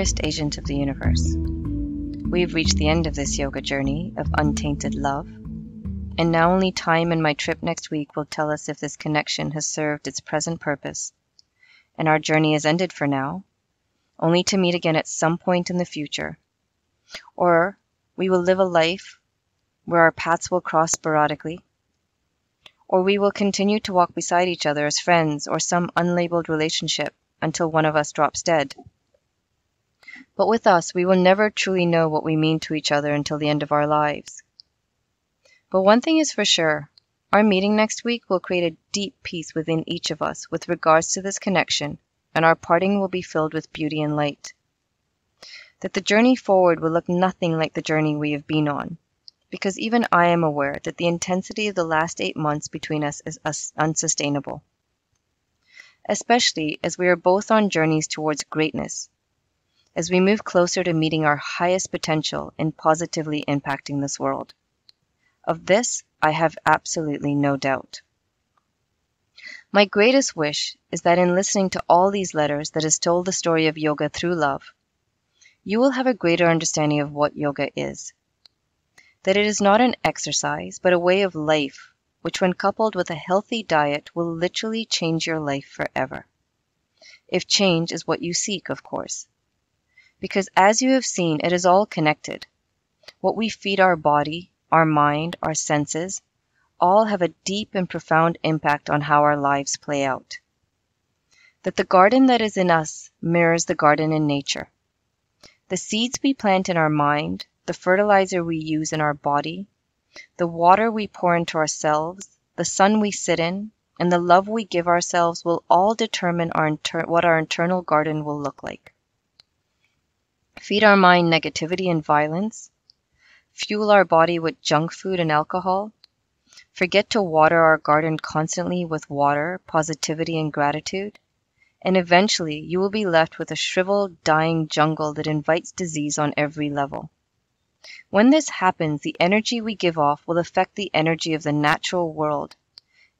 purest agent of the universe. We've reached the end of this yoga journey of untainted love, and now only time and my trip next week will tell us if this connection has served its present purpose, and our journey is ended for now, only to meet again at some point in the future. Or we will live a life where our paths will cross sporadically, or we will continue to walk beside each other as friends or some unlabeled relationship until one of us drops dead. But with us, we will never truly know what we mean to each other until the end of our lives. But one thing is for sure, our meeting next week will create a deep peace within each of us with regards to this connection, and our parting will be filled with beauty and light. That the journey forward will look nothing like the journey we have been on, because even I am aware that the intensity of the last 8 months between us is unsustainable, especially as we are both on journeys towards greatness, as we move closer to meeting our highest potential in positively impacting this world. Of this, I have absolutely no doubt. My greatest wish is that in listening to all these letters that has told the story of yoga through love, you will have a greater understanding of what yoga is. That it is not an exercise, but a way of life, which when coupled with a healthy diet will literally change your life forever. If change is what you seek, of course. Because as you have seen, it is all connected. What we feed our body, our mind, our senses, all have a deep and profound impact on how our lives play out. That the garden that is in us mirrors the garden in nature. The seeds we plant in our mind, the fertilizer we use in our body, the water we pour into ourselves, the sun we sit in, and the love we give ourselves will all determine what our internal garden will look like. Feed our mind negativity and violence, fuel our body with junk food and alcohol, forget to water our garden constantly with water, positivity, and gratitude, and eventually you will be left with a shriveled, dying jungle that invites disease on every level. When this happens, the energy we give off will affect the energy of the natural world,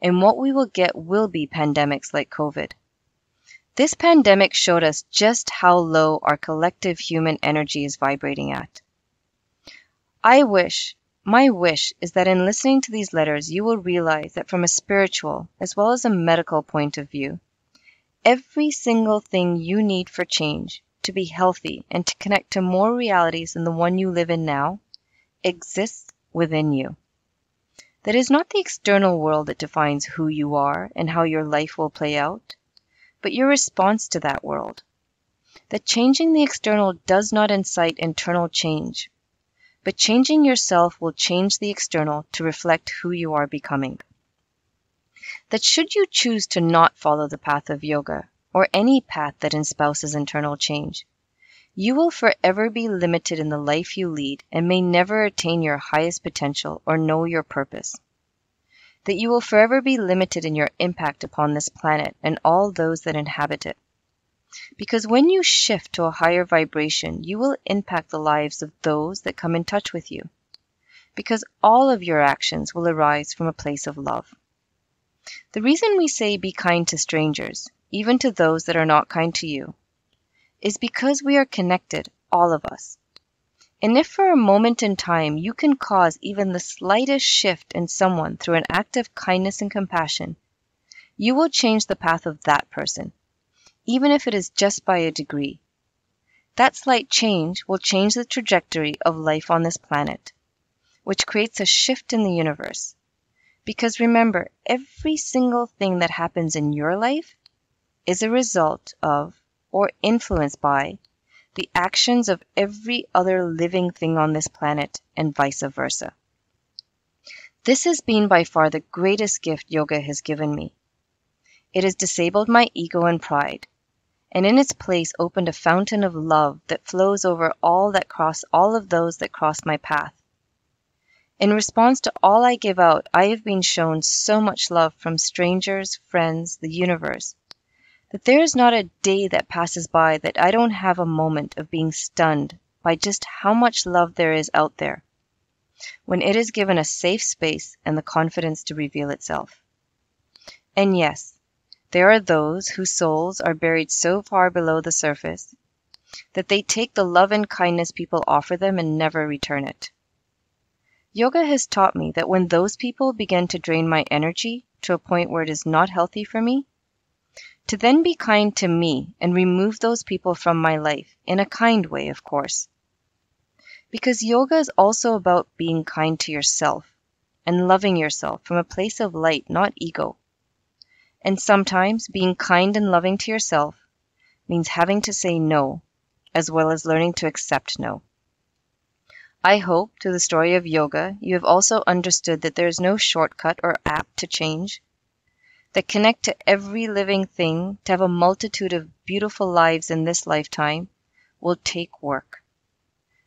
and what we will get will be pandemics like COVID. This pandemic showed us just how low our collective human energy is vibrating at. My wish is that in listening to these letters, you will realize that from a spiritual as well as a medical point of view, every single thing you need for change, to be healthy and to connect to more realities than the one you live in now, exists within you. That is not the external world that defines who you are and how your life will play out, but your response to that world. That changing the external does not incite internal change, but changing yourself will change the external to reflect who you are becoming. That should you choose to not follow the path of yoga, or any path that espouses internal change, you will forever be limited in the life you lead and may never attain your highest potential or know your purpose. That you will forever be limited in your impact upon this planet and all those that inhabit it. Because when you shift to a higher vibration, you will impact the lives of those that come in touch with you. Because all of your actions will arise from a place of love. The reason we say be kind to strangers, even to those that are not kind to you, is because we are connected, all of us. And if for a moment in time you can cause even the slightest shift in someone through an act of kindness and compassion, you will change the path of that person, even if it is just by a degree. That slight change will change the trajectory of life on this planet, which creates a shift in the universe. Because remember, every single thing that happens in your life is a result of or influenced by the actions of every other living thing on this planet and vice versa. This has been by far the greatest gift yoga has given me. It has disabled my ego and pride, and in its place opened a fountain of love that flows over all of those that cross my path. In response to all I give out, I have been shown so much love from strangers, friends, the universe, that there is not a day that passes by that I don't have a moment of being stunned by just how much love there is out there, when it is given a safe space and the confidence to reveal itself. And yes, there are those whose souls are buried so far below the surface, that they take the love and kindness people offer them and never return it. Yoga has taught me that when those people begin to drain my energy to a point where it is not healthy for me, to then be kind to me and remove those people from my life, in a kind way, of course. Because yoga is also about being kind to yourself and loving yourself from a place of light, not ego. And sometimes being kind and loving to yourself means having to say no, as well as learning to accept no. I hope, through the story of yoga, you have also understood that there is no shortcut or app to change, that connect to every living thing to have a multitude of beautiful lives in this lifetime will take work.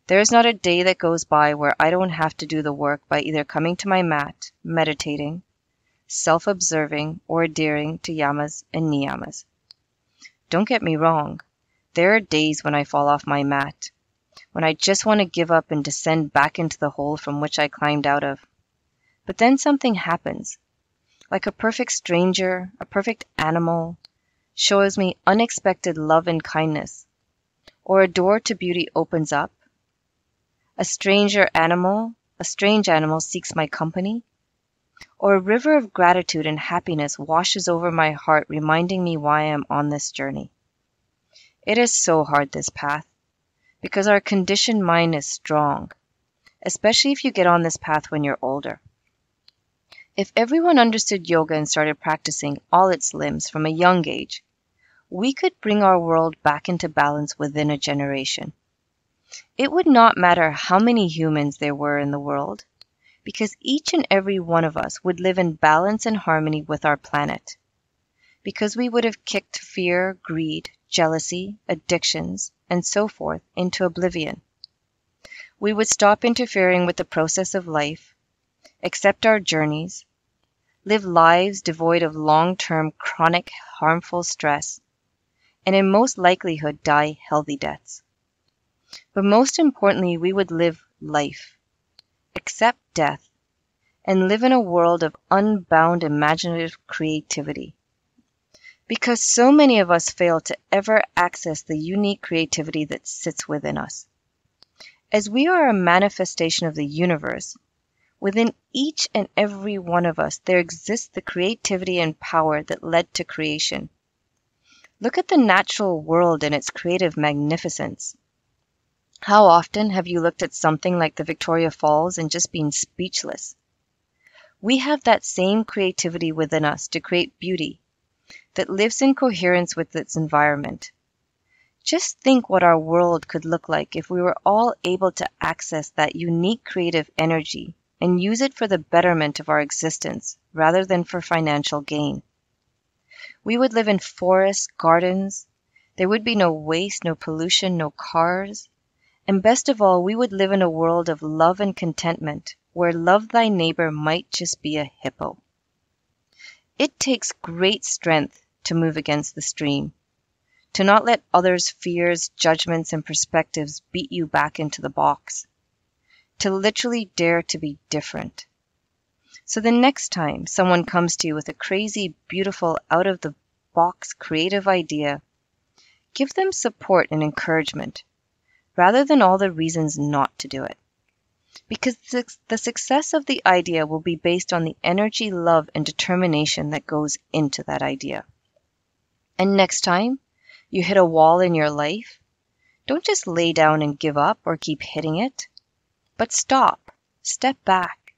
There is not a day that goes by where I don't have to do the work by either coming to my mat, meditating, self-observing, or adhering to yamas and niyamas. Don't get me wrong. There are days when I fall off my mat, when I just want to give up and descend back into the hole from which I climbed out of. But then something happens. Like a perfect stranger, a perfect animal, shows me unexpected love and kindness, or a door to beauty opens up. A strange animal seeks my company, or a river of gratitude and happiness washes over my heart, reminding me why I am on this journey. It is so hard, this path, because our conditioned mind is strong, especially if you get on this path when you're older. If everyone understood yoga and started practicing all its limbs from a young age, we could bring our world back into balance within a generation. It would not matter how many humans there were in the world, because each and every one of us would live in balance and harmony with our planet, because we would have kicked fear, greed, jealousy, addictions, and so forth into oblivion. We would stop interfering with the process of life, accept our journeys, live lives devoid of long-term chronic harmful stress, and in most likelihood die healthy deaths. But most importantly, we would live life, accept death, and live in a world of unbound imaginative creativity. Because so many of us fail to ever access the unique creativity that sits within us. As we are a manifestation of the universe, within each and every one of us there exists the creativity and power that led to creation. Look at the natural world and its creative magnificence. How often have you looked at something like the Victoria Falls and just been speechless? We have that same creativity within us to create beauty that lives in coherence with its environment. Just think what our world could look like if we were all able to access that unique creative energy and use it for the betterment of our existence rather than for financial gain. We would live in forests, gardens. There would be no waste, no pollution, no cars. And best of all, we would live in a world of love and contentment, where love thy neighbor might just be a hippo. It takes great strength to move against the stream, to not let others' fears, judgments, and perspectives beat you back into the box, to literally dare to be different. So the next time someone comes to you with a crazy, beautiful, out-of-the-box creative idea, give them support and encouragement, rather than all the reasons not to do it. Because the success of the idea will be based on the energy, love, and determination that goes into that idea. And next time you hit a wall in your life, don't just lay down and give up or keep hitting it, but stop, step back,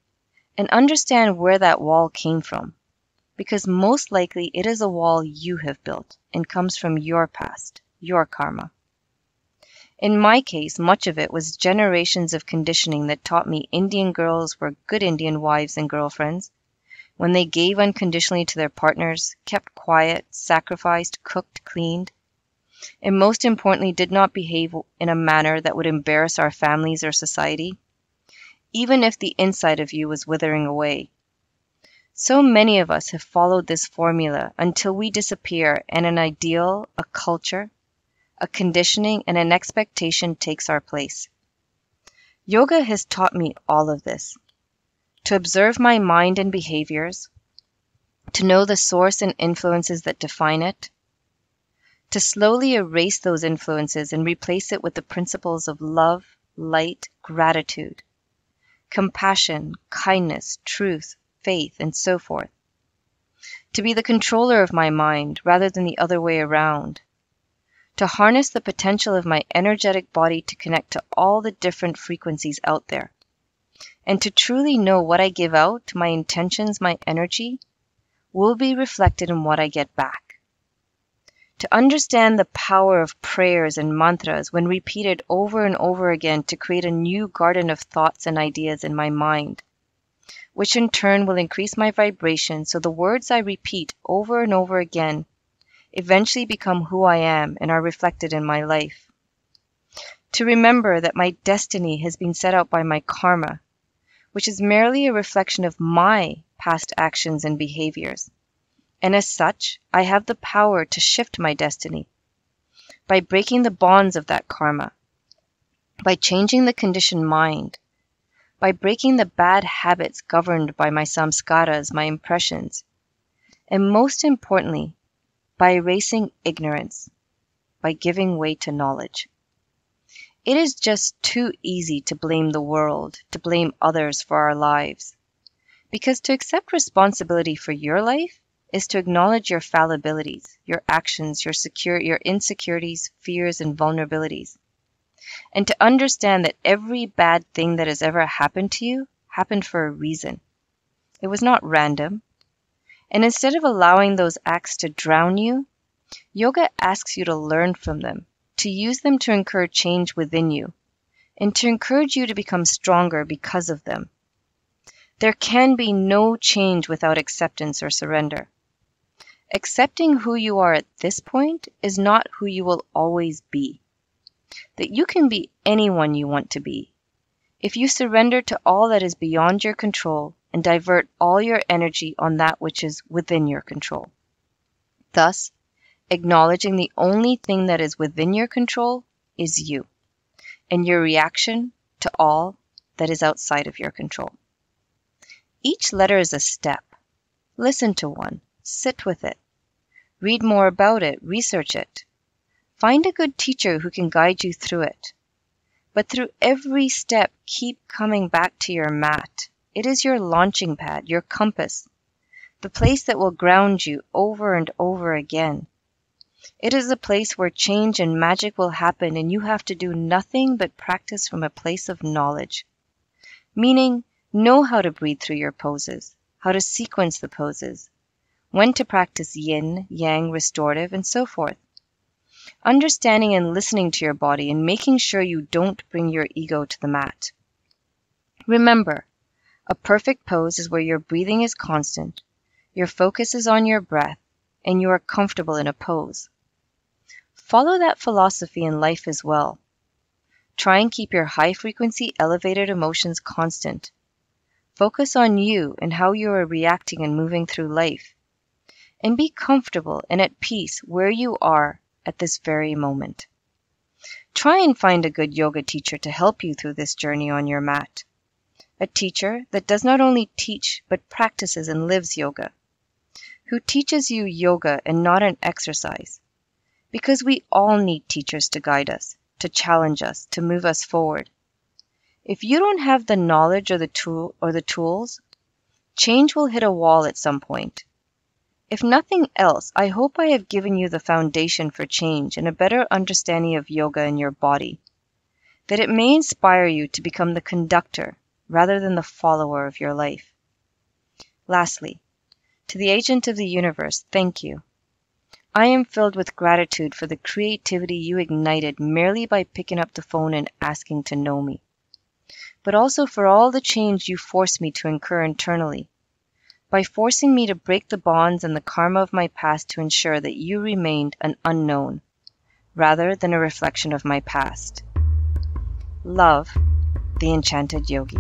and understand where that wall came from. Because most likely it is a wall you have built and comes from your past, your karma. In my case, much of it was generations of conditioning that taught me Indian girls were good Indian wives and girlfriends when they gave unconditionally to their partners, kept quiet, sacrificed, cooked, cleaned, and most importantly, did not behave in a manner that would embarrass our families or society, even if the inside of you was withering away. So many of us have followed this formula until we disappear and an ideal, a culture, a conditioning, and an expectation takes our place. Yoga has taught me all of this. To observe my mind and behaviors, to know the source and influences that define it, to slowly erase those influences and replace it with the principles of love, light, gratitude, compassion, kindness, truth, faith, and so forth. To be the controller of my mind rather than the other way around. To harness the potential of my energetic body to connect to all the different frequencies out there. And to truly know what I give out, my intentions, my energy, will be reflected in what I get back. To understand the power of prayers and mantras when repeated over and over again to create a new garden of thoughts and ideas in my mind, which in turn will increase my vibration so the words I repeat over and over again eventually become who I am and are reflected in my life. To remember that my destiny has been set out by my karma, which is merely a reflection of my past actions and behaviors. And as such, I have the power to shift my destiny by breaking the bonds of that karma, by changing the conditioned mind, by breaking the bad habits governed by my samskaras, my impressions, and most importantly, by erasing ignorance, by giving way to knowledge. It is just too easy to blame the world, to blame others for our lives. Because to accept responsibility for your life is to acknowledge your fallibilities, your actions, your insecurities, fears, and vulnerabilities. And to understand that every bad thing that has ever happened to you happened for a reason. It was not random. And instead of allowing those acts to drown you, yoga asks you to learn from them, to use them to incur change within you, and to encourage you to become stronger because of them. There can be no change without acceptance or surrender. Accepting who you are at this point is not who you will always be. That you can be anyone you want to be. If you surrender to all that is beyond your control and divert all your energy on that which is within your control. Thus, acknowledging the only thing that is within your control is you, and your reaction to all that is outside of your control. Each letter is a step. Listen to one, sit with it, read more about it, research it. Find a good teacher who can guide you through it. But through every step, keep coming back to your mat. It is your launching pad, your compass, the place that will ground you over and over again. It is a place where change and magic will happen and you have to do nothing but practice from a place of knowledge. Meaning, know how to breathe through your poses, how to sequence the poses, when to practice yin, yang, restorative, and so forth. Understanding and listening to your body and making sure you don't bring your ego to the mat. Remember, a perfect pose is where your breathing is constant, your focus is on your breath, and you are comfortable in a pose. Follow that philosophy in life as well. Try and keep your high-frequency, elevated emotions constant. Focus on you and how you are reacting and moving through life. And be comfortable and at peace where you are at this very moment. Try and find a good yoga teacher to help you through this journey on your mat. A teacher that does not only teach but practices and lives yoga. Who teaches you yoga and not an exercise. Because we all need teachers to guide us, to challenge us, to move us forward. If you don't have the knowledge or the tools, change will hit a wall at some point. If nothing else, I hope I have given you the foundation for change and a better understanding of yoga in your body, that it may inspire you to become the conductor rather than the follower of your life. Lastly, to the agent of the universe, thank you. I am filled with gratitude for the creativity you ignited merely by picking up the phone and asking to know me, but also for all the change you forced me to incur internally, by forcing me to break the bonds and the karma of my past to ensure that you remained an unknown, rather than a reflection of my past. Love, the Enchanted Yogi.